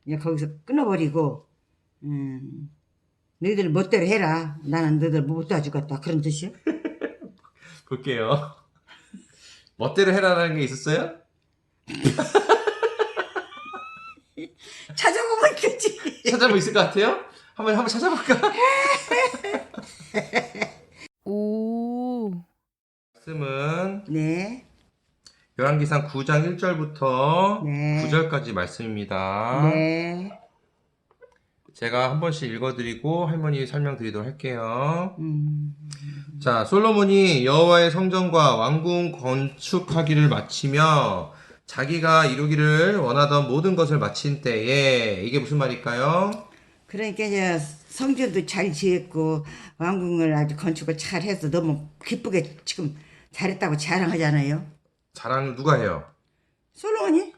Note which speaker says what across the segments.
Speaker 1: 이제 거기서 끊어버리고 너희들 멋대로 해라. 나는 너희들 못 도와주겠다. 그런 뜻이요?
Speaker 2: 볼게요. 멋대로 해라라는 게 있었어요?
Speaker 1: 찾아보면 있겠지.
Speaker 2: 찾아보 있을 것 같아요? 한번 찾아볼까?
Speaker 3: 오.
Speaker 2: 말씀은
Speaker 1: 네.
Speaker 2: 열왕기상 9장 1절부터
Speaker 1: 네.
Speaker 2: 9절까지 말씀입니다.
Speaker 1: 네.
Speaker 2: 제가 한 번씩 읽어드리고 할머니 설명드리도록 할게요.
Speaker 1: 음.
Speaker 2: 자, 솔로몬이 여호와의 성전과 왕궁 건축하기를 마치며 자기가 이루기를 원하던 모든 것을 마친 때에 이게 무슨 말일까요?
Speaker 1: 그러니까 이제 성전도 잘 지었고 왕궁을 아주 건축을 잘 해서 너무 기쁘게 지금 잘했다고 자랑하잖아요.
Speaker 2: 자랑 누가 해요?
Speaker 1: 솔로몬이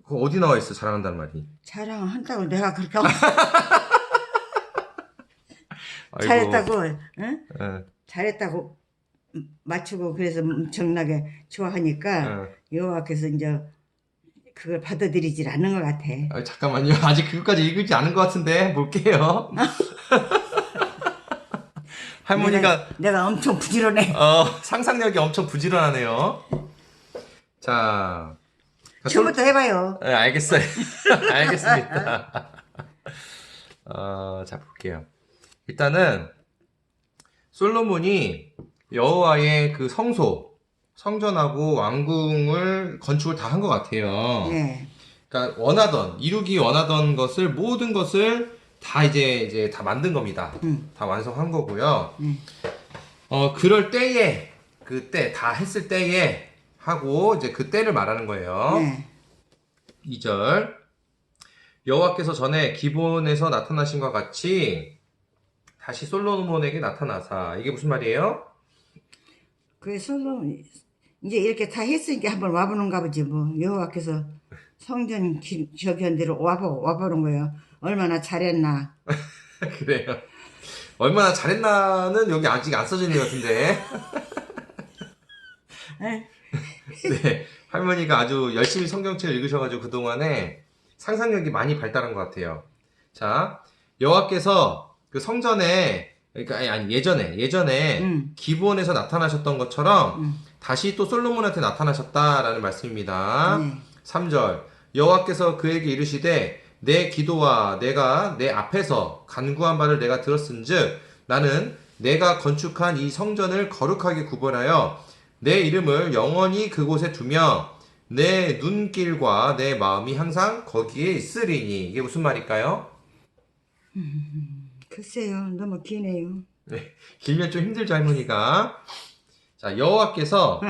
Speaker 2: 그거 어디 나와 있어? 자랑한다는 말이.
Speaker 1: 자랑한다고 내가 그렇게 하고
Speaker 2: 아이고.
Speaker 1: 잘했다고, 응?
Speaker 2: 예,
Speaker 1: 잘했다고 맞추고 그래서 엄청나게 좋아하니까 여호와께서 이제 그걸 받아들이질 않는 것 같아.
Speaker 2: 아, 잠깐만요. 아직 그것까지 읽지 않은 것 같은데 볼게요. 할머니가
Speaker 1: 내가 엄청 부지런해.
Speaker 2: 상상력이 엄청 부지런하네요. 자,
Speaker 1: 처음부터 해봐요.
Speaker 2: 네, 알겠어요. 알겠습니다. 자, 볼게요. 일단은, 솔로몬이 여호와의 그 성전하고 왕궁을 건축을 다 한 것 같아요.
Speaker 1: 네.
Speaker 2: 그러니까 이루기 원하던 것을, 모든 것을 다 이제 다 만든 겁니다. 다 완성한 거고요. 그럴 때에, 그때, 다 했을 때에 하고, 이제 그 때를 말하는 거예요.
Speaker 1: 네.
Speaker 2: 2절 여호와께서 전에 기본에서 나타나신 것 같이 다시 솔로몬에게 나타나사. 이게 무슨 말이에요?
Speaker 1: 그 솔로몬 이제 이렇게 다 했으니까 한번 와보는가 보지 뭐. 여호와께서 성전 저기 한 데로 와보는 거예요. 얼마나 잘했나.
Speaker 2: 그래요. 얼마나 잘했나는 여기 아직 안 써져 있는 것 같은데.
Speaker 1: 에?
Speaker 2: 네, 할머니가 아주 열심히 성경책을 읽으셔가지고 그동안에 상상력이 많이 발달한 것 같아요. 자, 여호와께서 그 성전에, 그러니까 아니 예전에 기브온에서 나타나셨던 것처럼 다시 또 솔로몬한테 나타나셨다라는 말씀입니다. 3절 여호와께서 그에게 이르시되 내 기도와 내가 내 앞에서 간구한 바를 내가 들었은즉 나는 내가 건축한 이 성전을 거룩하게 구별하여 내 이름을 영원히 그곳에 두며 내 눈길과 내 마음이 항상 거기에 있으리니. 이게 무슨 말일까요?
Speaker 1: 글쎄요, 너무 기네요.
Speaker 2: 네, 길면 좀 힘들죠, 할머니가. 자, 여호와께서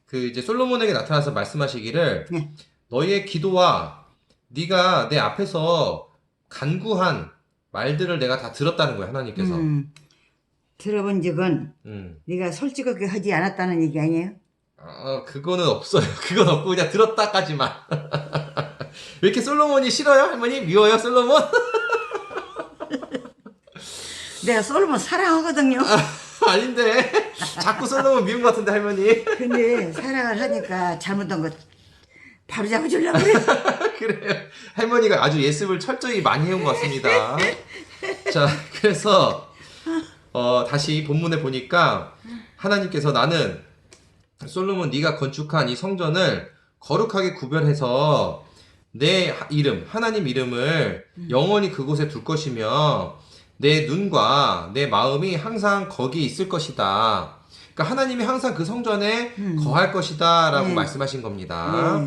Speaker 2: 그 이제 솔로몬에게 나타나서 말씀하시기를
Speaker 1: 네.
Speaker 2: 너희의 기도와 네가 내 앞에서 간구한 말들을 내가 다 들었다는 거예요, 하나님께서.
Speaker 1: 들어본 적은 네가 솔직하게 하지 않았다는 얘기 아니에요?
Speaker 2: 그거는 없어요. 그건 없고 그냥 들었다까지만. 왜 이렇게 솔로몬이 싫어요, 할머니? 미워요, 솔로몬?
Speaker 1: 내가 솔로몬 사랑하거든요.
Speaker 2: 아닌데. 자꾸 솔로몬 미운 것 같은데, 할머니.
Speaker 1: 근데 사랑을 하니까 잘못한 거 바로 잡아주려고 그래.
Speaker 2: 그래요. 할머니가 아주 예습을 철저히 많이 해온 것 같습니다. 자, 그래서 다시 본문에 보니까 하나님께서 나는 솔로몬 네가 건축한 이 성전을 거룩하게 구별해서 내 이름, 하나님 이름을 영원히 그곳에 둘 것이며 내 눈과 내 마음이 항상 거기 있을 것이다. 그러니까 하나님이 항상 그 성전에 거할 것이다 라고 말씀하신 겁니다.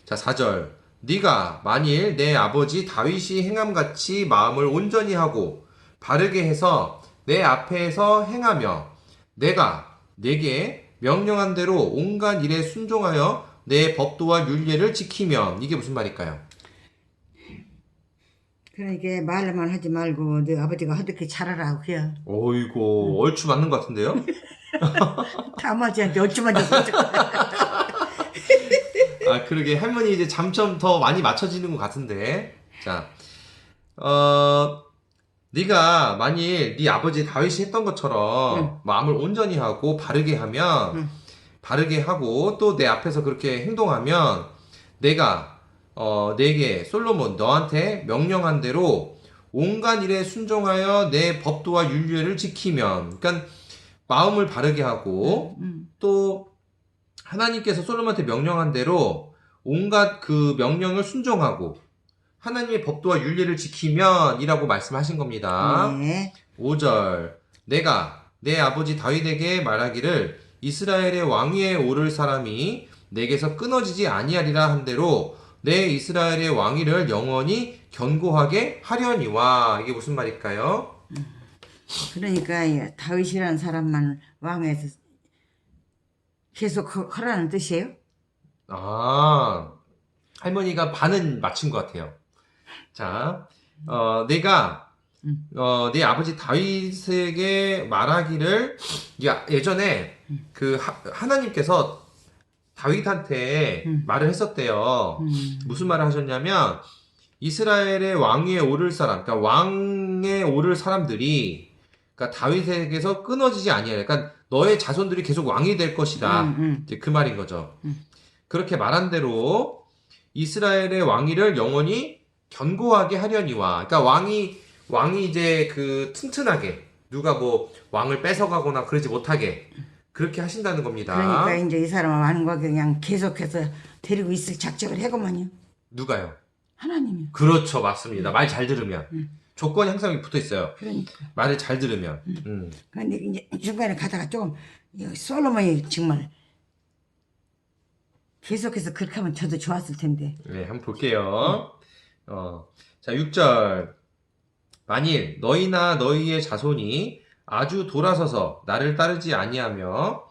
Speaker 2: 자, 4절 네가 만일 내 아버지 다윗이 행함같이 마음을 온전히 하고 바르게 해서 내 앞에서 행하며 내가 네게 명령한 대로 온갖 일에 순종하여 내 법도와 율례를 지키면. 이게 무슨 말일까요?
Speaker 1: 그러니까 말로만 하지 말고 네 아버지가 어떻게 잘하라고 그래.
Speaker 2: 어이고 얼추 맞는 것 같은데요?
Speaker 1: 다마지한테 어찌만 줬어.
Speaker 2: 그러게 할머니 이제 점점 더 많이 맞춰지는 것 같은데. 자, 네가 만일 네 아버지 다윗이 했던 것처럼 마음을 온전히 하고 바르게 하면 바르게 하고 또 내 앞에서 그렇게 행동하면 내가 내게 솔로몬 너한테 명령한 대로 온갖 일에 순종하여 내 법도와 율례를 지키면, 그러니까 마음을 바르게 하고 또 하나님께서 솔로몬한테 명령한 대로 온갖 그 명령을 순종하고 하나님의 법도와 율례를 지키면이라고 말씀하신 겁니다.
Speaker 1: 네.
Speaker 2: 5절 내가 내 아버지 다윗에게 말하기를 이스라엘의 왕위에 오를 사람이 내게서 끊어지지 아니하리라 한 대로 내 이스라엘의 왕위를 영원히 견고하게 하려니와. 이게 무슨 말일까요?
Speaker 1: 그러니까 다윗이라는 사람만 왕에서 계속 하라는 뜻이에요?
Speaker 2: 아, 할머니가 반은 맞춘 것 같아요. 자, 내가 내 아버지 다윗에게 말하기를, 예전에 그 하나님께서 다윗한테 말을 했었대요. 무슨 말을 하셨냐면 이스라엘의 왕위에 오를 사람, 그러니까 왕에 오를 사람들이, 그러니까 다윗에게서 끊어지지 아니하려, 그러니까 너의 자손들이 계속 왕이 될 것이다. 이제 그 말인 거죠. 그렇게 말한 대로 이스라엘의 왕위를 영원히 견고하게 하려니와. 그러니까 왕이 이제 그 튼튼하게, 누가 뭐 왕을 뺏어가거나 그러지 못하게 그렇게 하신다는 겁니다.
Speaker 1: 그러니까 이제 이 사람은 왕과 그냥 계속해서 데리고 있을 작정을 해고만요.
Speaker 2: 누가요?
Speaker 1: 하나님이요.
Speaker 2: 그렇죠, 맞습니다. 말 잘 들으면. 조건이 항상 여기 붙어 있어요.
Speaker 1: 그러니까.
Speaker 2: 말을 잘 들으면.
Speaker 1: 근데 이제 중간에 가다가 조금 솔로몬이 정말 계속해서 그렇게 하면 저도 좋았을 텐데.
Speaker 2: 네, 한번 볼게요. 자, 6절. 만일 너희나 너희의 자손이 아주 돌아서서 나를 따르지 아니하며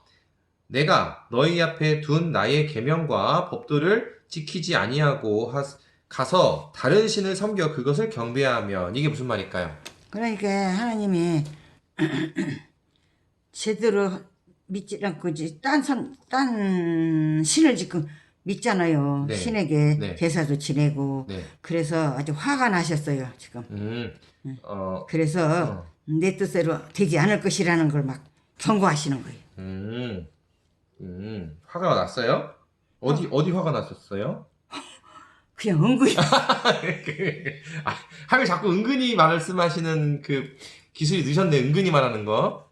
Speaker 2: 내가 너희 앞에 둔 나의 계명과 법도를 지키지 아니하고 가서 다른 신을 섬겨 그것을 경배하면. 이게 무슨 말일까요?
Speaker 1: 그러니까 하나님이 제대로 믿지 않고 이제 딴 신을 지금 믿잖아요.
Speaker 2: 네.
Speaker 1: 신에게
Speaker 2: 네.
Speaker 1: 제사도 지내고.
Speaker 2: 네.
Speaker 1: 그래서 아주 화가 나셨어요, 지금. 그래서 내 뜻대로 되지 않을 것이라는 걸 막 경고하시는 거예요.
Speaker 2: 화가 났어요? 어디 화가 났었어요?
Speaker 1: 그냥 은근히.
Speaker 2: 하면 자꾸 은근히 말씀하시는 그 기술이 늦었네. 은근히 말하는 거.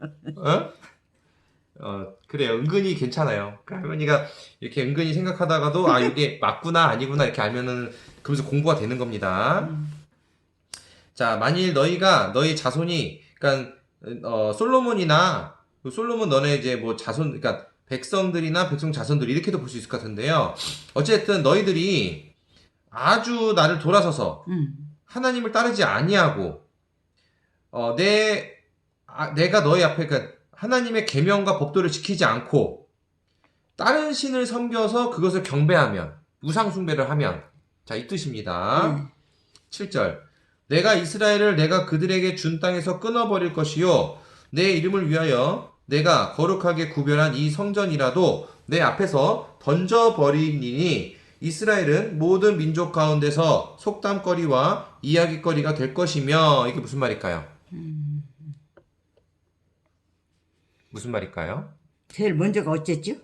Speaker 2: 그래요. 은근히 괜찮아요. 그 할머니가 이렇게 은근히 생각하다가도 이게 맞구나 아니구나 이렇게 알면은 그러면서 공부가 되는 겁니다. 자, 만일 너희 자손이, 그러니까 솔로몬이나 솔로몬 너네 이제 뭐 자손, 그러니까 백성들이나 백성 자손들 이렇게도 볼 수 있을 것 같은데요. 어쨌든 너희들이 아주 나를 돌아서서 하나님을 따르지 아니하고 내가 너희 앞에, 그러니까 하나님의 계명과 법도를 지키지 않고 다른 신을 섬겨서 그것을 경배하면, 우상 숭배를 하면, 자, 이 뜻입니다. 7절. 내가 이스라엘을 내가 그들에게 준 땅에서 끊어버릴 것이요 내 이름을 위하여 내가 거룩하게 구별한 이 성전이라도 내 앞에서 던져버리니 이스라엘은 모든 민족 가운데서 속담거리와 이야기거리가 될 것이며. 이게 무슨 말일까요? 무슨 말일까요?
Speaker 1: 제일 먼저가 어쨌죠?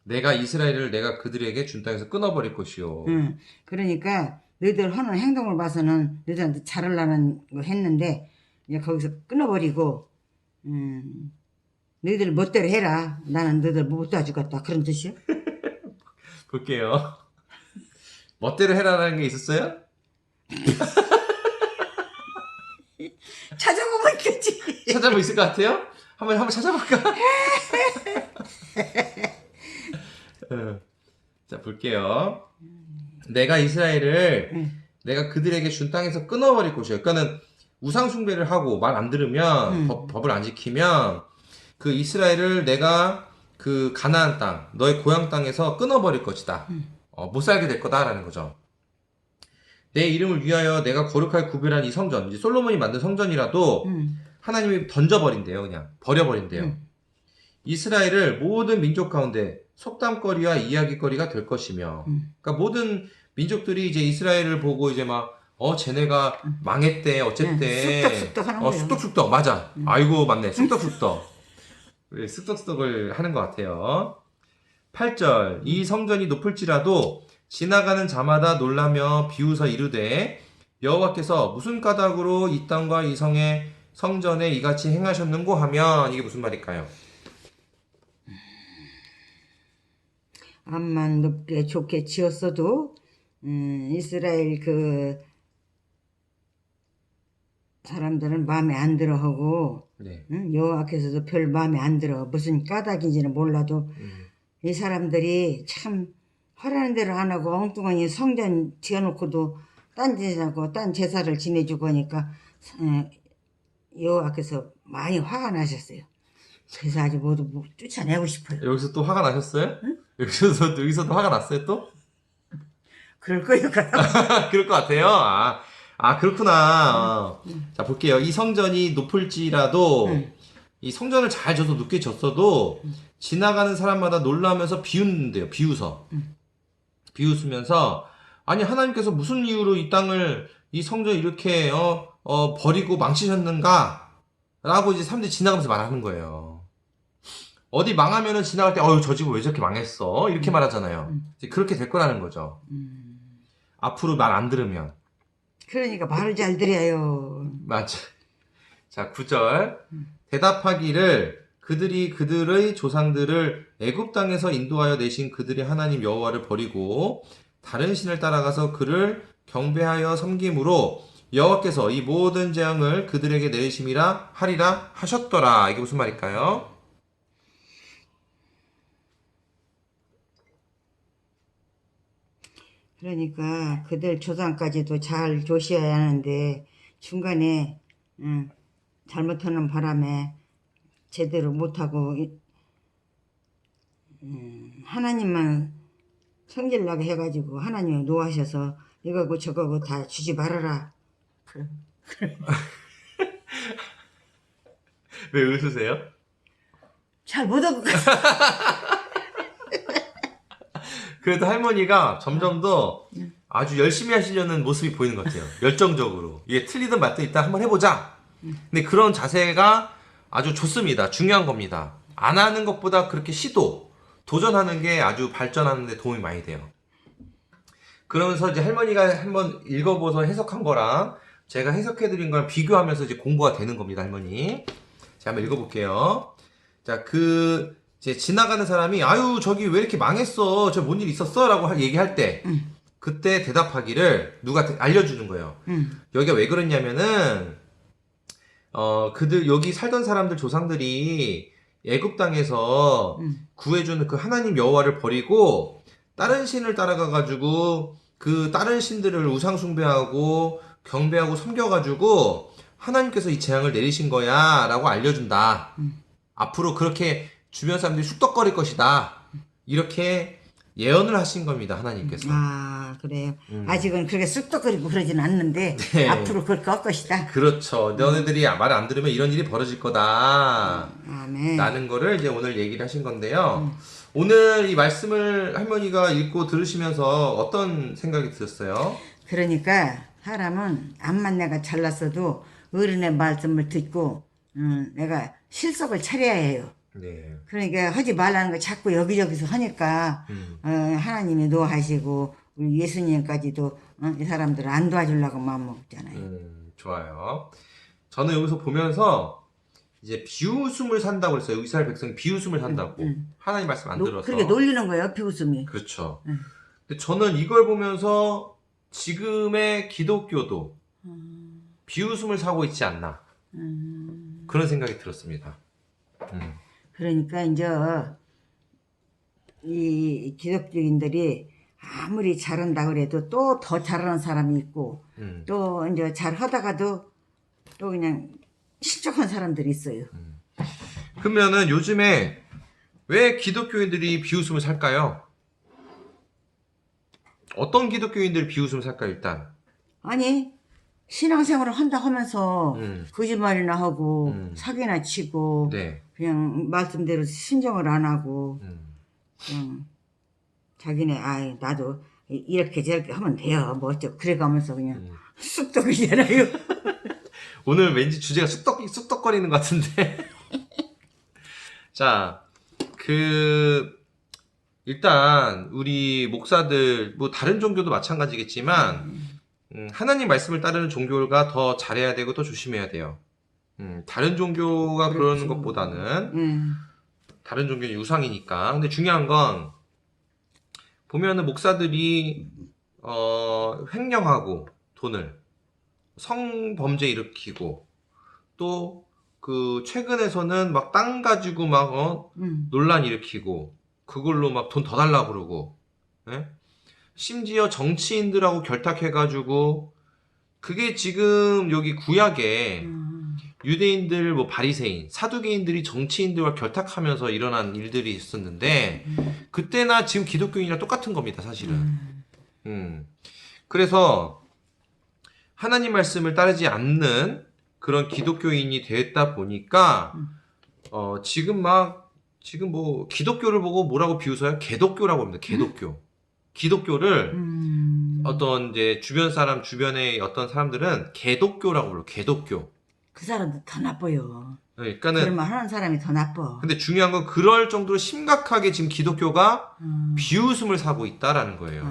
Speaker 2: 내가 이스라엘을 내가 그들에게 준 땅에서 끊어버릴 것이요.
Speaker 1: 그러니까 너희들 하는 행동을 봐서는 너희들한테 잘하려는 거 했는데 이제 거기서 끊어버리고 너희들 멋대로 해라. 나는 너희들 못 도와주겠다. 그런 뜻이요?
Speaker 2: 볼게요. 멋대로 해라라는 게 있었어요?
Speaker 1: 찾아보면 있겠지.
Speaker 2: 찾아볼 있을 것 같아요? 한번 찾아볼까? 자, 볼게요. 내가 이스라엘을 내가 그들에게 준 땅에서 끊어버릴 것이에요. 그러니까는 우상숭배를 하고 말 안 들으면 법을 안 지키면 그 이스라엘을 내가 그 가나안 땅, 너의 고향 땅에서 끊어버릴 것이다. 못 살게 될 거다라는 거죠. 내 이름을 위하여 내가 거룩하게 구별한 이 성전, 이제 솔로몬이 만든 성전이라도 하나님이 던져버린대요. 그냥 버려버린대요. 이스라엘을 모든 민족 가운데 속담거리와 이야기거리가 될 것이며, 그러니까 모든 민족들이 이제 이스라엘을 보고 이제 막 쟤네가 망했대, 어쨌대.
Speaker 1: 쑥덕쑥덕 하는 거예요.
Speaker 2: 쑥덕쑥덕, 맞아. 아이고, 맞네. 쑥덕쑥덕. 쑥덕쑥덕을 하는 것 같아요. 8절. 이 성전이 높을지라도 지나가는 자마다 놀라며 비웃어 이르되 여호와께서 무슨 까닭으로 이 땅과 이 성의 성전에 이같이 행하셨는고 하면 이게 무슨 말일까요?
Speaker 1: 암만 높게 좋게 지었어도 이스라엘 그 사람들은 마음에 안 들어하고
Speaker 2: 네.
Speaker 1: 여호와께서도 별 마음에 안 들어. 무슨 까닭인지는 몰라도 이 사람들이 참 하라는 대로 안 하고 엉뚱하니 성전 지어놓고도 딴 짓하고 딴 제사를 지내주고 하니까 여호와께서 많이 화가 나셨어요. 그래서 아주 모두 쫓아내고 싶어요.
Speaker 2: 여기서 또 화가 나셨어요? 여기서도 화가 났어요 또?
Speaker 1: 그럴 거예요.
Speaker 2: 그럴 것 같아요. 그렇구나. 자, 볼게요. 이 성전이 높을지라도 이 성전을 잘 져서 높게 졌어도 지나가는 사람마다 놀라면서 비웃는데요. 비웃으면서 아니 하나님께서 무슨 이유로 이 땅을 이 성전 이렇게 버리고 망치셨는가? 라고 이제 사람들이 지나가면서 말하는 거예요. 어디 망하면은 지나갈 때 저 집 왜 저렇게 망했어? 이렇게 말하잖아요. 이제 그렇게 될 거라는 거죠. 앞으로 말 안 들으면.
Speaker 1: 그러니까 말을 잘 들어요.
Speaker 2: 맞아. 자, 9절. 대답하기를 그들이 그들의 조상들을 애굽 땅에서 인도하여 내신 그들의 하나님 여호와를 버리고 다른 신을 따라가서 그를 경배하여 섬김으로 여호와께서 이 모든 재앙을 그들에게 내리심이라 하리라 하셨더라. 이게 무슨 말일까요?
Speaker 1: 그러니까 그들 조상까지도 잘 조셔야 하는데 중간에 잘못하는 바람에 제대로 못하고 하나님만 성질나게 해가지고 하나님이 노하셔서 이거고 저거고 다 주지 말아라.
Speaker 2: 왜 웃으세요?
Speaker 1: 잘 못하고
Speaker 2: 그래도 할머니가 점점 더 아주 열심히 하시려는 모습이 보이는 것 같아요. 열정적으로. 이게 틀리든 맞든 일단 한번 해보자. 근데 그런 자세가 아주 좋습니다. 중요한 겁니다. 안 하는 것보다 그렇게 도전하는 게 아주 발전하는 데 도움이 많이 돼요. 그러면서 이제 할머니가 한번 읽어보서 해석한 거랑 제가 해석해드린 거랑 비교하면서 이제 공부가 되는 겁니다, 할머니. 자, 한번 읽어볼게요. 자, 이제 지나가는 사람이 아유 저기 왜 이렇게 망했어 저 뭔 일 있었어? 라고 얘기할 때 그때 대답하기를 누가 알려주는 거예요. 여기가 왜 그랬냐면은 그들 여기 살던 사람들 조상들이 애굽 땅에서 구해주는 그 하나님 여호와를 버리고 다른 신을 따라가가지고 그 다른 신들을 우상 숭배하고 경배하고 섬겨가지고 하나님께서 이 재앙을 내리신 거야 라고 알려준다. 앞으로 그렇게 주변 사람들이 쑥덕거릴 것이다. 이렇게 예언을 하신 겁니다. 하나님께서.
Speaker 1: 아 그래요. 아직은 그렇게 쑥덕거리고 그러진 않는데
Speaker 2: 네.
Speaker 1: 앞으로 그렇게 할 것이다.
Speaker 2: 그렇죠. 너네들이 말 안 들으면 이런 일이 벌어질 거다.
Speaker 1: 아멘.
Speaker 2: 라는 거를 이제 오늘 얘기를 하신 건데요. 오늘 이 말씀을 할머니가 읽고 들으시면서 어떤 생각이 드셨어요?
Speaker 1: 그러니까 사람은 암만 내가 잘났어도 어른의 말씀을 듣고 내가 실속을 차려야 해요.
Speaker 2: 네.
Speaker 1: 그러니까 하지 말라는 거 자꾸 여기저기서 하니까 하나님이 노하시고 우리 예수님까지도 이 사람들을 안 도와주려고 마음먹잖아요.
Speaker 2: 좋아요. 저는 여기서 보면서 이제 비웃음을 산다고 그랬어요. 이스라엘 백성이 비웃음을 산다고. 하나님 말씀 안 들어서.
Speaker 1: 그렇게 놀리는 거예요, 비웃음이.
Speaker 2: 그렇죠. 근데 저는 이걸 보면서 지금의 기독교도 비웃음을 사고 있지 않나. 그런 생각이 들었습니다.
Speaker 1: 그러니까 이제 이 기독교인들이 아무리 잘한다 그래도 또 더 잘하는 사람이 있고 또 이제 잘하다가도 또 그냥 실족한 사람들이 있어요.
Speaker 2: 그러면은 요즘에 왜 기독교인들이 비웃음을 살까요? 어떤 기독교인들이 비웃음을 살까요, 일단?
Speaker 1: 아니 신앙생활을 한다 하면서 거짓말이나 하고 사기나 치고
Speaker 2: 네.
Speaker 1: 그냥 말씀대로 신정을 안 하고 그냥 자기네 나도 이렇게 저렇게 하면 돼요 뭐 어쩌고 그래가면서 그냥 쑥덕이잖아요.
Speaker 2: 오늘 왠지 주제가 쑥덕거리는 것 같은데. 자, 일단 우리 목사들 뭐 다른 종교도 마찬가지겠지만 하나님 말씀을 따르는 종교가 더 잘해야 되고 더 조심해야 돼요. 다른 종교가 그러는
Speaker 1: 그렇죠.
Speaker 2: 것보다는 다른 종교는 유상이니까. 근데 중요한 건 보면은 목사들이 횡령하고 돈을 성범죄 일으키고 또 그 최근에서는 막 땅 가지고 막 논란 일으키고 그걸로 막 돈 더 달라고 그러고 예? 심지어 정치인들하고 결탁해가지고 그게 지금 여기 구약에 유대인들 뭐 바리새인 사두개인들이 정치인들과 결탁하면서 일어난 일들이 있었는데 그때나 지금 기독교인이랑 똑같은 겁니다 사실은. 그래서 하나님 말씀을 따르지 않는 그런 기독교인이 됐다 보니까 지금 뭐 기독교를 보고 뭐라고 비웃어요? 개독교라고 합니다. 개독교. 기독교를 어떤 이제 주변의 어떤 사람들은 개독교라고 불러요. 개독교.
Speaker 1: 그 사람도 더 나빠요.
Speaker 2: 그러니까는
Speaker 1: 그러면 하는 사람이 더 나빠.
Speaker 2: 근데 중요한 건 그럴 정도로 심각하게 지금 기독교가 비웃음을 사고 있다라는 거예요.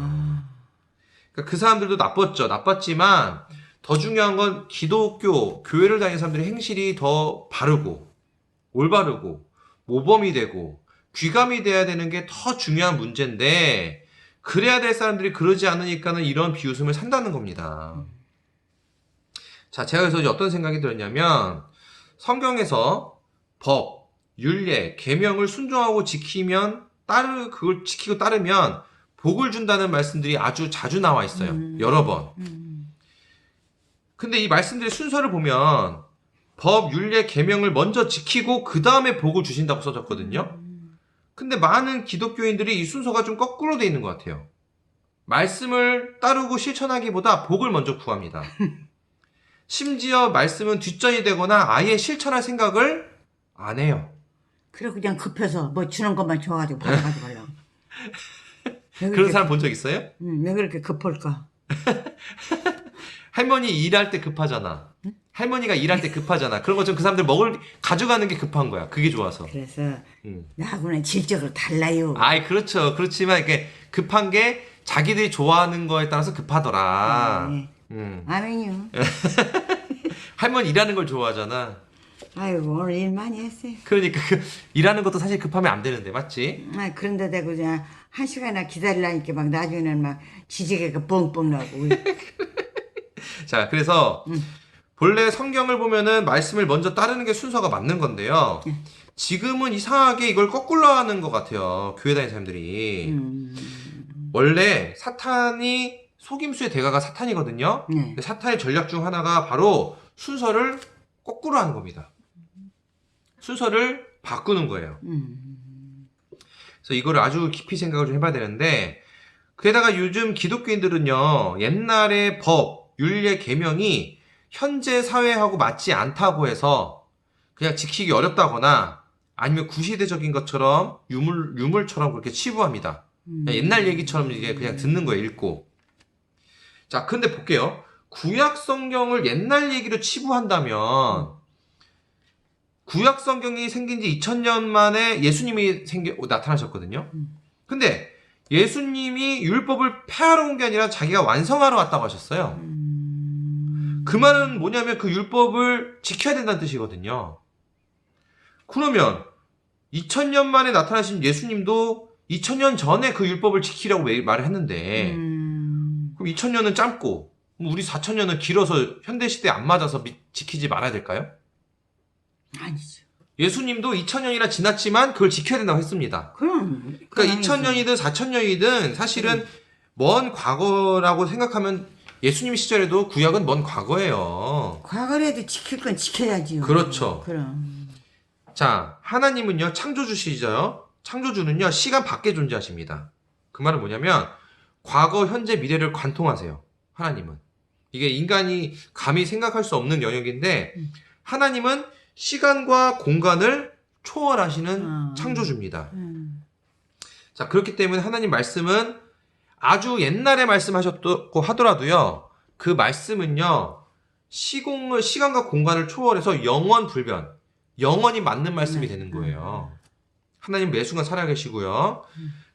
Speaker 2: 그러니까 그 사람들도 나빴지만 더 중요한 건 기독교, 교회를 다니는 사람들의 행실이 더 바르고 올바르고 모범이 되고 귀감이 돼야 되는 게 더 중요한 문제인데 그래야 될 사람들이 그러지 않으니까는 이런 비웃음을 산다는 겁니다. 자, 제가 그래서 이제 어떤 생각이 들었냐면 성경에서 법, 율례, 계명을 순종하고 지키면 그걸 지키고 따르면 복을 준다는 말씀들이 아주 자주 나와 있어요. 여러 번. 근데 이 말씀들의 순서를 보면 법, 율례, 계명을 먼저 지키고 그 다음에 복을 주신다고 써졌거든요. 근데 많은 기독교인들이 이 순서가 좀 거꾸로 돼 있는 것 같아요. 말씀을 따르고 실천하기보다 복을 먼저 구합니다. 심지어 말씀은 뒷전이 되거나 아예 실천할 생각을 안 해요.
Speaker 1: 그래 그냥 급해서 뭐 주는 것만 줘가지고 받아가지고 가려고.
Speaker 2: 그런 사람 본 적 있어요?
Speaker 1: 왜 그렇게 급할까?
Speaker 2: 할머니 일할 때 급하잖아. 할머니가 일할 때 급하잖아. 그런 것처럼 그 사람들 가져가는 게 급한 거야. 그게 좋아서.
Speaker 1: 그래서 나하고는 질적으로 달라요.
Speaker 2: 아이, 그렇죠. 그렇지만 이게 급한 게 자기들이 좋아하는 거에 따라서 급하더라.
Speaker 1: 아멘요.
Speaker 2: 할머니 일하는 걸 좋아하잖아.
Speaker 1: 아이고 오늘 일 많이 했어요.
Speaker 2: 그러니까 일하는 것도 사실 급하면 안 되는데, 맞지?
Speaker 1: 그런데 대고 그냥 1시간이나 기다리려니까 막 나중에는 막 지지개가 뻥뻥 나고.
Speaker 2: 자, 그래서 본래 성경을 보면은 말씀을 먼저 따르는 게 순서가 맞는 건데요. 지금은 이상하게 이걸 거꾸로 하는 것 같아요. 교회 다니는 사람들이. 원래 속임수의 대가가 사탄이거든요. 근데 사탄의 전략 중 하나가 바로 순서를 거꾸로 하는 겁니다. 순서를 바꾸는 거예요. 그래서 이거를 아주 깊이 생각을 좀 해봐야 되는데, 게다가 요즘 기독교인들은요, 옛날의 법, 율례, 계명이 현재 사회하고 맞지 않다고 해서 그냥 지키기 어렵다거나 아니면 구시대적인 것처럼 유물처럼 그렇게 치부합니다. 옛날 얘기처럼 이게 그냥 듣는 거예요, 읽고. 자, 근데 볼게요. 구약 성경을 옛날 얘기로 치부한다면 구약 성경이 생긴 지 2000년 만에 예수님이 나타나셨거든요. 근데 예수님이 율법을 폐하러 온 게 아니라 자기가 완성하러 왔다고 하셨어요. 그 말은 뭐냐면 그 율법을 지켜야 된다는 뜻이거든요. 그러면 2000년 만에 나타나신 예수님도 2000년 전에 그 율법을 지키라고 말을 했는데 그럼 2000년은 짧고 우리 4000년은 길어서 현대시대에 안 맞아서 지키지 말아야 될까요?
Speaker 1: 아니죠.
Speaker 2: 예수님도 2000년이나 지났지만 그걸 지켜야 된다고 했습니다. 그러니까 2000년이든 4000년이든 사실은 먼 과거라고 생각하면 예수님 시절에도 구약은 먼 과거예요.
Speaker 1: 과거라도 지킬 건 지켜야지요.
Speaker 2: 그렇죠.
Speaker 1: 그럼.
Speaker 2: 자, 하나님은요, 창조주시죠. 창조주는요, 시간 밖에 존재하십니다. 그 말은 뭐냐면, 과거, 현재, 미래를 관통하세요. 하나님은. 이게 인간이 감히 생각할 수 없는 영역인데, 하나님은 시간과 공간을 초월하시는 창조주입니다. 자, 그렇기 때문에 하나님 말씀은 아주 옛날에 말씀하셨고 하더라도요, 그 말씀은요, 시간과 공간을 초월해서 영원 불변, 영원히 맞는 말씀이 되는 거예요. 하나님 매 순간 살아계시고요.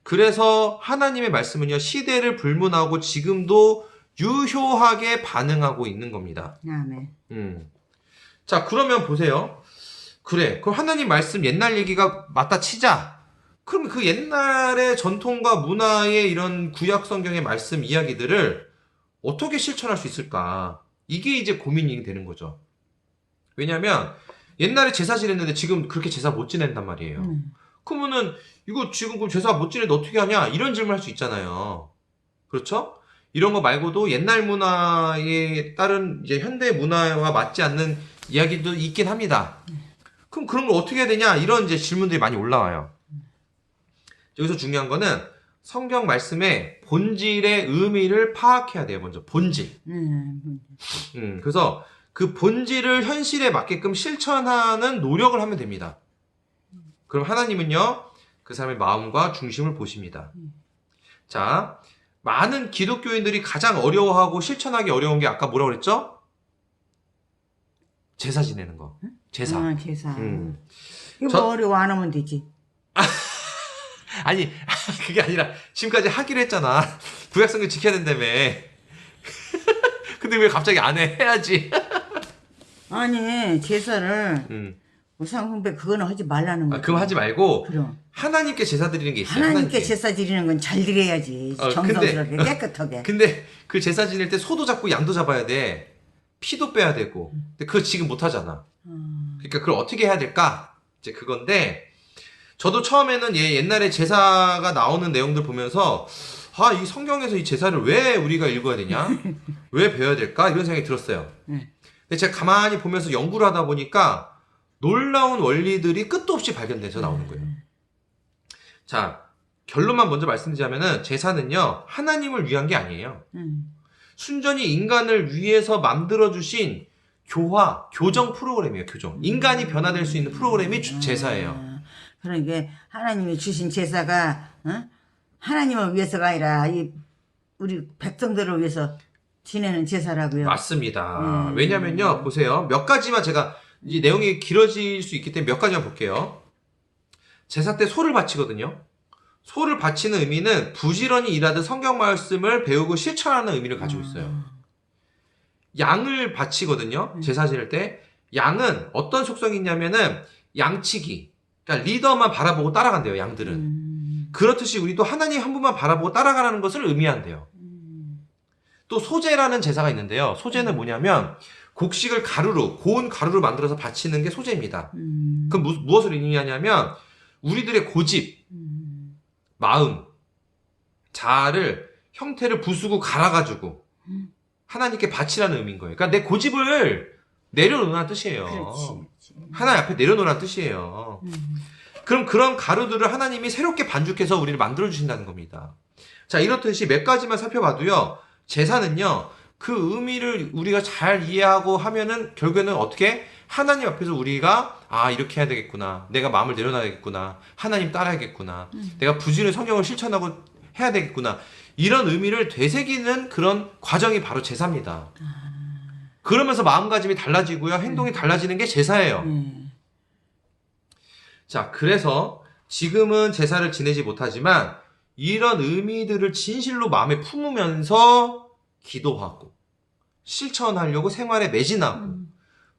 Speaker 2: 그래서 하나님의 말씀은요, 시대를 불문하고 지금도 유효하게 반응하고 있는 겁니다.
Speaker 1: 아멘.
Speaker 2: 자, 그러면 보세요. 그래, 그럼 하나님 말씀 옛날 얘기가 맞다 치자. 그럼 그 옛날의 전통과 문화의 이런 구약 성경의 말씀 이야기들을 어떻게 실천할 수 있을까? 이게 이제 고민이 되는 거죠. 왜냐면 옛날에 제사 지냈는데 지금 그렇게 제사 못 지낸단 말이에요. 그러면은 이거 지금 그럼 제사 못 지내는데 어떻게 하냐? 이런 질문 할 수 있잖아요. 그렇죠? 이런 거 말고도 옛날 문화에 따른 이제 현대 문화와 맞지 않는 이야기도 있긴 합니다. 그럼 그런 걸 어떻게 해야 되냐? 이런 이제 질문들이 많이 올라와요. 여기서 중요한 거는 성경 말씀의 본질의 의미를 파악해야 돼요. 먼저 본질. 그래서 그 본질을 현실에 맞게끔 실천하는 노력을 하면 됩니다. 그럼 하나님은요, 그 사람의 마음과 중심을 보십니다. 자, 많은 기독교인들이 가장 어려워하고 실천하기 어려운 게 아까 뭐라고 그랬죠? 제사 지내는 거. 제사.
Speaker 1: 제사. 이거
Speaker 2: 저-
Speaker 1: 뭐 어려워 안 하면 되지.
Speaker 2: 아니, 그게 아니라 지금까지 하기로 했잖아. 구약성경 지켜야 된다며. 근데 왜 갑자기 안 해? 해야지.
Speaker 1: 아니 제사를
Speaker 2: 음.
Speaker 1: 우상숭배 그거는 하지 말라는 거야.
Speaker 2: 그럼 하지 말고
Speaker 1: 그럼
Speaker 2: 하나님께 제사 드리는 게 있어요.
Speaker 1: 하나님께 제사 드리는 건 잘 드려야지. 정성스럽게 깨끗하게.
Speaker 2: 근데 그 제사 지낼 때 소도 잡고 양도 잡아야 돼. 피도 빼야 되고. 근데 그거 지금 못 하잖아. 그러니까 그걸 어떻게 해야 될까? 이제 그건데 저도 처음에는 옛날에 제사가 나오는 내용들 보면서 이 성경에서 이 제사를 왜 우리가 읽어야 되냐? 왜 배워야 될까? 이런 생각이 들었어요. 근데 제가 가만히 보면서 연구를 하다 보니까 놀라운 원리들이 끝도 없이 발견돼서 나오는 거예요. 자, 결론만 먼저 말씀드리자면은 제사는요, 하나님을 위한 게 아니에요. 순전히 인간을 위해서 만들어주신 교정 프로그램이에요, 교정. 인간이 변화될 수 있는 프로그램이 제사예요.
Speaker 1: 그러니까 하나님이 주신 제사가 하나님을 위해서가 아니라 우리 백성들을 위해서 지내는 제사라고요.
Speaker 2: 맞습니다. 왜냐면요, 보세요. 몇 가지만 제가, 이 내용이 길어질 수 있기 때문에 몇 가지만 볼게요. 제사 때 소를 바치거든요. 소를 바치는 의미는 부지런히 일하듯 성경 말씀을 배우고 실천하는 의미를 가지고 있어요. 양을 바치거든요. 제사 지낼 때. 양은 어떤 속성이 있냐면은 양치기. 그러니까 리더만 바라보고 따라간대요, 양들은. 그렇듯이 우리도 하나님 한 분만 바라보고 따라가라는 것을 의미한대요. 또 소제라는 제사가 있는데요. 소제는 뭐냐면 곡식을 고운 가루로 만들어서 바치는 게 소제입니다. 그럼 무엇을 의미하냐면 우리들의 고집, 마음, 자아를 형태를 부수고 갈아가지고 하나님께 바치라는 의미인 거예요. 그러니까 내 고집을 내려놓으라는 뜻이에요.
Speaker 1: 그렇지.
Speaker 2: 하나님 앞에 내려놓으라는 뜻이에요. 그럼 그런 가루들을 하나님이 새롭게 반죽해서 우리를 만들어주신다는 겁니다. 자, 이렇듯이 몇 가지만 살펴봐도요. 제사는요. 그 의미를 우리가 잘 이해하고 하면은 결국에는 어떻게? 하나님 앞에서 우리가 이렇게 해야 되겠구나. 내가 마음을 내려놔야 되겠구나. 하나님 따라야겠구나. 내가 부지런히 성경을 실천하고 해야 되겠구나. 이런 의미를 되새기는 그런 과정이 바로 제사입니다. 그러면서 마음가짐이 달라지고요. 행동이 달라지는 게 제사예요. 자, 그래서 지금은 제사를 지내지 못하지만 이런 의미들을 진실로 마음에 품으면서 기도하고 실천하려고 생활에 매진하고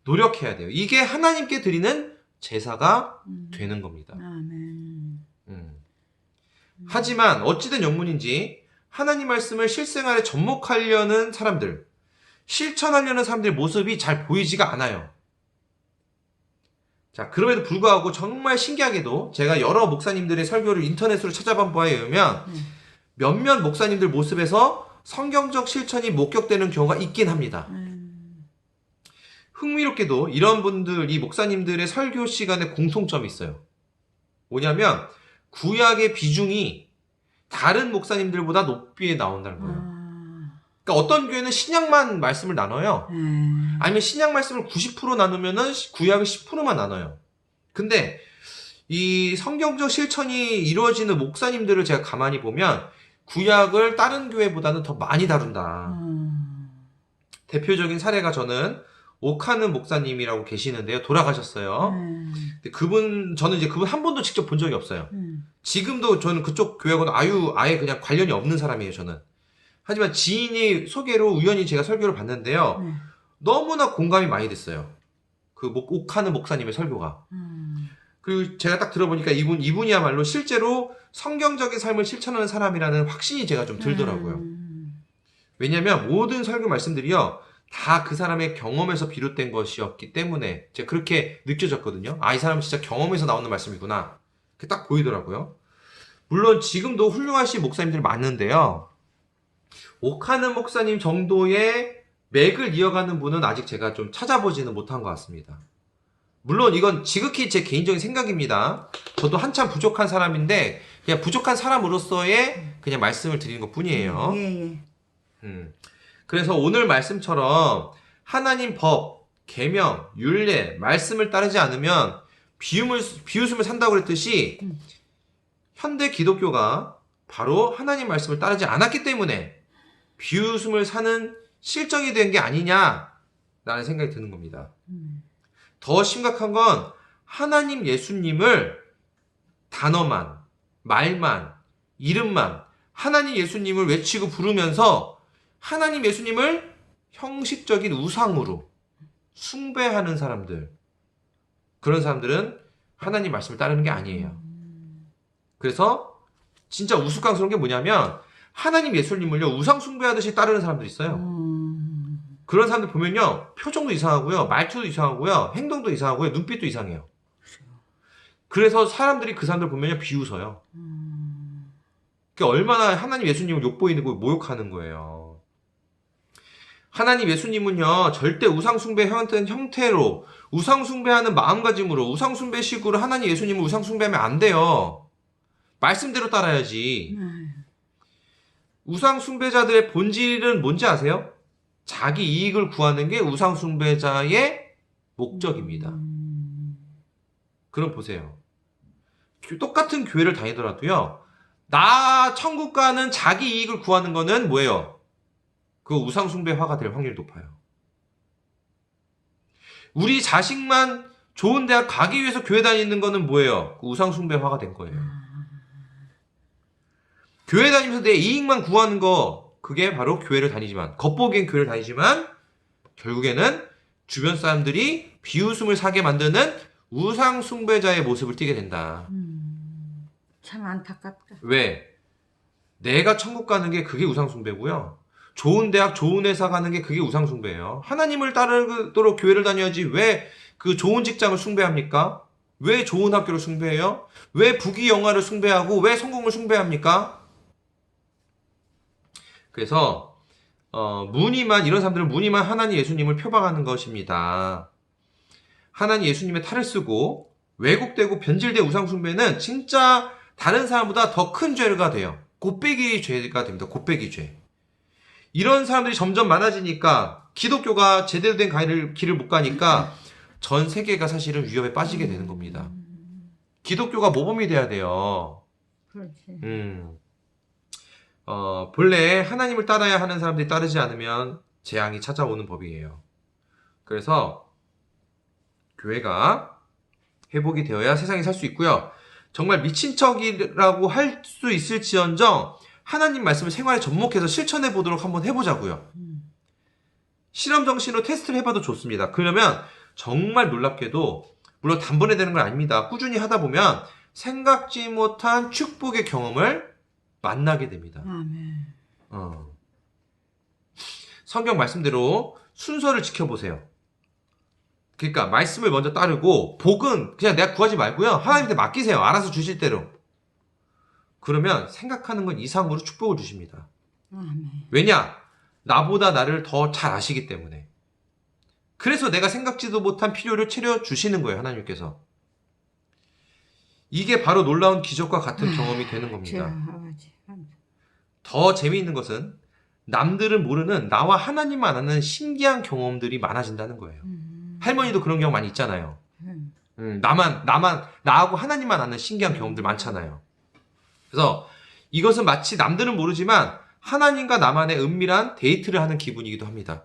Speaker 2: 노력해야 돼요. 이게 하나님께 드리는 제사가 되는 겁니다.
Speaker 1: 아멘.
Speaker 2: 하지만 어찌된 영문인지 하나님 말씀을 실생활에 접목하려는 사람들, 실천하려는 사람들의 모습이 잘 보이지가 않아요. 자, 그럼에도 불구하고 정말 신기하게도 제가 여러 목사님들의 설교를 인터넷으로 찾아본 바에 의하면 몇몇 목사님들 모습에서 성경적 실천이 목격되는 경우가 있긴 합니다. 흥미롭게도 이런 분들, 이 목사님들의 설교 시간에 공통점이 있어요. 뭐냐면 구약의 비중이 다른 목사님들보다 높이 나온다는 거예요. 그러니까 어떤 교회는 신약만 말씀을 나눠요. 아니면 신약 말씀을 90% 나누면은 구약을 10%만 나눠요. 근데 이 성경적 실천이 이루어지는 목사님들을 제가 가만히 보면 구약을 다른 교회보다는 더 많이 다룬다. 대표적인 사례가 저는 오카는 목사님이라고 계시는데요. 돌아가셨어요. 근데 저는 이제 그분 한 번도 직접 본 적이 없어요. 지금도 저는 그쪽 교회하고는 아예 그냥 관련이 없는 사람이에요, 저는. 하지만 지인이 소개로 우연히 제가 설교를 봤는데요. 너무나 공감이 많이 됐어요. 그 오카는 목사님의 설교가. 그리고 제가 딱 들어보니까 이분이야말로 실제로 성경적인 삶을 실천하는 사람이라는 확신이 제가 좀 들더라고요. 왜냐면 모든 설교 말씀들이요. 다 그 사람의 경험에서 비롯된 것이었기 때문에 제가 그렇게 느껴졌거든요. 이 사람은 진짜 경험에서 나오는 말씀이구나. 그게 딱 보이더라고요. 물론 지금도 훌륭하신 목사님들이 많은데요. 오카는 목사님 정도의 맥을 이어가는 분은 아직 제가 좀 찾아보지는 못한 것 같습니다. 물론 이건 지극히 제 개인적인 생각입니다. 저도 한참 부족한 사람인데 그냥 부족한 사람으로서의 그냥 말씀을 드리는 것 뿐이에요.
Speaker 1: 예.
Speaker 2: 그래서 오늘 말씀처럼 하나님 법, 계명, 율례, 말씀을 따르지 않으면 비웃음을 산다고 그랬듯이 현대 기독교가 바로 하나님 말씀을 따르지 않았기 때문에 비웃음을 사는 실정이 된 게 아니냐라는 생각이 드는 겁니다. 더 심각한 건 하나님 예수님을 단어만, 말만, 이름만 하나님 예수님을 외치고 부르면서 하나님 예수님을 형식적인 우상으로 숭배하는 사람들, 그런 사람들은 하나님 말씀을 따르는 게 아니에요. 그래서 진짜 우스꽝스러운 게 뭐냐면 하나님 예수님을요 우상 숭배하듯이 따르는 사람들이 있어요. 그런 사람들 보면요 표정도 이상하고요, 말투도 이상하고요, 행동도 이상하고요, 눈빛도 이상해요. 그래서 사람들이 그 사람들 보면요 비웃어요. 그게 얼마나 하나님 예수님을 욕보이는 거 모욕하는 거예요. 하나님 예수님은요 절대 우상숭배 형태로 우상숭배하는 마음가짐으로 우상숭배식으로 하나님 예수님을 우상숭배하면 안 돼요. 말씀대로 따라야지. 우상숭배자들의 본질은 뭔지 아세요? 자기 이익을 구하는 게 우상숭배자의 목적입니다. 그럼 보세요. 똑같은 교회를 다니더라도요 나 천국 가는 자기 이익을 구하는 거는 뭐예요? 그 우상숭배화가 될 확률이 높아요. 우리 자식만 좋은 대학 가기 위해서 교회 다니는 거는 뭐예요? 그 우상숭배화가 된 거예요. 교회 다니면서 내 이익만 구하는 거, 그게 바로 교회를 다니지만, 겉보기엔 교회를 다니지만 결국에는 주변 사람들이 비웃음을 사게 만드는 우상숭배자의 모습을 띠게 된다.
Speaker 1: 참 안타깝다.
Speaker 2: 왜? 내가 천국 가는 게 그게 우상숭배고요. 좋은 대학, 좋은 회사 가는 게 그게 우상숭배예요. 하나님을 따르도록 교회를 다녀야지 왜 그 좋은 직장을 숭배합니까? 왜 좋은 학교를 숭배해요? 왜 부귀 영화를 숭배하고 왜 성공을 숭배합니까? 그래서 이런 사람들은 무늬만 하나님 예수님을 표방하는 것입니다. 하나님 예수님의 탈을 쓰고 왜곡되고 변질된 우상숭배는 진짜 다른 사람보다 더 큰 죄가 돼요. 곱빼기 죄가 됩니다. 곱빼기 죄. 이런 사람들이 점점 많아지니까 기독교가 제대로 된 길을 못 가니까 전 세계가 사실은 위협에 빠지게 되는 겁니다. 기독교가 모범이 돼야 돼요.
Speaker 1: 그렇지.
Speaker 2: 본래 하나님을 따라야 하는 사람들이 따르지 않으면 재앙이 찾아오는 법이에요. 그래서 교회가 회복이 되어야 세상에 살 수 있고요. 정말 미친 척이라고 할 수 있을지언정 하나님 말씀을 생활에 접목해서 실천해 보도록 한번 해보자고요. 실험 정신으로 테스트를 해봐도 좋습니다. 그러면 정말 놀랍게도 물론 단번에 되는 건 아닙니다. 꾸준히 하다 보면 생각지 못한 축복의 경험을 만나게 됩니다.
Speaker 1: 아멘.
Speaker 2: 성경 말씀대로 순서를 지켜보세요. 그러니까 말씀을 먼저 따르고 복은 그냥 내가 구하지 말고요. 하나님한테 맡기세요. 알아서 주실 대로. 그러면 생각하는 것 이상으로 축복을 주십니다.
Speaker 1: 아멘.
Speaker 2: 왜냐? 나보다 나를 더 잘 아시기 때문에. 그래서 내가 생각지도 못한 필요를 채워주시는 거예요. 하나님께서. 이게 바로 놀라운 기적과 같은 경험이 되는 겁니다. 더 재미있는 것은 남들은 모르는 나와 하나님만 아는 신기한 경험들이 많아진다는 거예요. 할머니도 그런 경험 많이 있잖아요. 나하고 하나님만 아는 신기한 경험들 많잖아요. 그래서 이것은 마치 남들은 모르지만 하나님과 나만의 은밀한 데이트를 하는 기분이기도 합니다.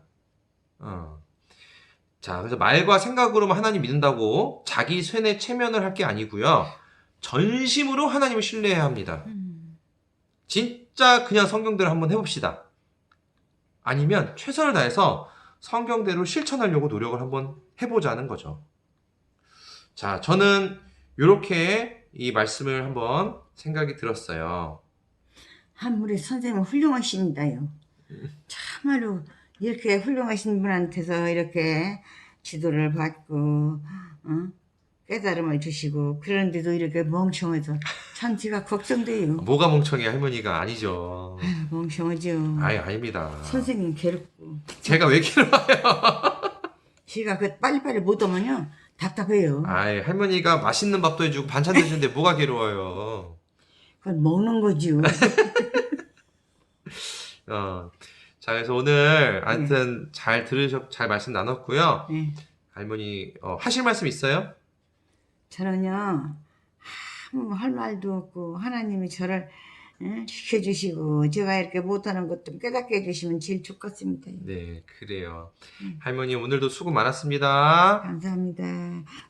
Speaker 2: 자, 그래서 말과 생각으로만 하나님 믿는다고 자기 쇠뇌 체면을 할 게 아니고요. 전심으로 하나님을 신뢰해야 합니다. 진짜 그냥 성경대로 한번 해봅시다. 아니면 최선을 다해서 성경대로 실천하려고 노력을 한번 해보자는 거죠. 자, 저는 이렇게 이 말씀을 한번 생각이 들었어요.
Speaker 1: 우리 선생님은 훌륭하십니다요. 참말로 이렇게 훌륭하신 분한테서 이렇게 지도를 받고 깨달음을 주시고 그런데도 이렇게 멍청해서 참 제가 걱정돼요.
Speaker 2: 뭐가 멍청해 할머니가 아니죠.
Speaker 1: 멍청하죠.
Speaker 2: 아닙니다.
Speaker 1: 선생님 괴롭고
Speaker 2: 제가 왜 길어요?
Speaker 1: 제가 그 빨리빨리 못 오면요 답답해요.
Speaker 2: 할머니가 맛있는 밥도 해주고 반찬도 해주는데 뭐가 괴로워요.
Speaker 1: 그건 먹는 거죠.
Speaker 2: 자, 그래서 오늘 하여튼 잘 말씀 나눴고요.
Speaker 1: 네.
Speaker 2: 할머니 하실 말씀 있어요?
Speaker 1: 저는요 아무 할 말도 없고 하나님이 저를 지켜주시고 제가 이렇게 못하는 것 좀 깨닫게 해주시면 제일 좋겠습니다.
Speaker 2: 네, 그래요. 할머니 오늘도 수고 많았습니다.
Speaker 1: 감사합니다.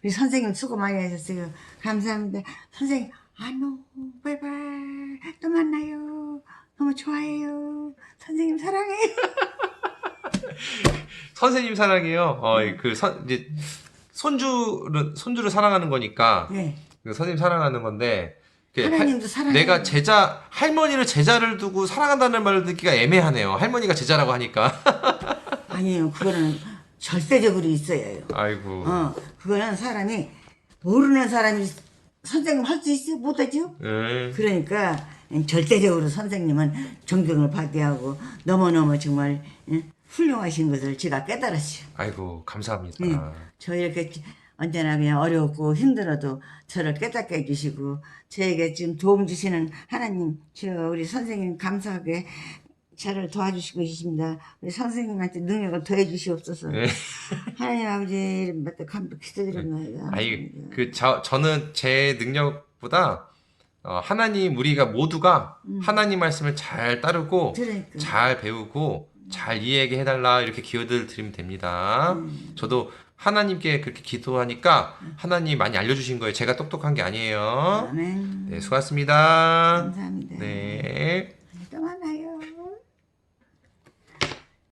Speaker 1: 우리 선생님 수고 많이 하셨어요. 감사합니다. 선생님 안녕 바이바이 또 만나요. 너무 좋아해요. 선생님 사랑해요.
Speaker 2: 선생님 사랑해요. 이제 손주를 사랑하는 거니까
Speaker 1: 네.
Speaker 2: 그 선생님 사랑하는 건데
Speaker 1: 하나님도 사랑해요.
Speaker 2: 내가 할머니를 제자를 두고 사랑한다는 말을 듣기가 애매하네요. 할머니가 제자라고 하니까.
Speaker 1: 아니에요. 그거는 절대적으로 있어야 해요.
Speaker 2: 아이고.
Speaker 1: 그거는 사람이 모르는 사람이 선생님 할 수 있어요? 못하죠?
Speaker 2: 네.
Speaker 1: 그러니까 절대적으로 선생님은 존경을 받게 하고 너무너무 정말 훌륭하신 것을 제가 깨달았어요.
Speaker 2: 아이고 감사합니다.
Speaker 1: 저 이렇게 언제나 그냥 어렵고 힘들어도 저를 깨닫게 해주시고 저에게 지금 도움 주시는 하나님, 우리 선생님 감사하게 저를 도와주시고 계십니다. 우리 선생님한테 능력을 더해 주시옵소서.
Speaker 2: 네.
Speaker 1: 하나님 아버지 이름 받들 기도드립니다.
Speaker 2: 저는 제 능력보다 하나님 우리가 모두가 하나님 말씀을 잘 따르고
Speaker 1: 그러니까.
Speaker 2: 잘 배우고 잘 이해하게 해달라 이렇게 기도를 드리면 됩니다. 저도 하나님께 그렇게 기도하니까 하나님 많이 알려주신 거예요. 제가 똑똑한 게 아니에요.
Speaker 1: 아멘.
Speaker 2: 네, 수고하셨습니다.
Speaker 1: 감사합니다.
Speaker 2: 네.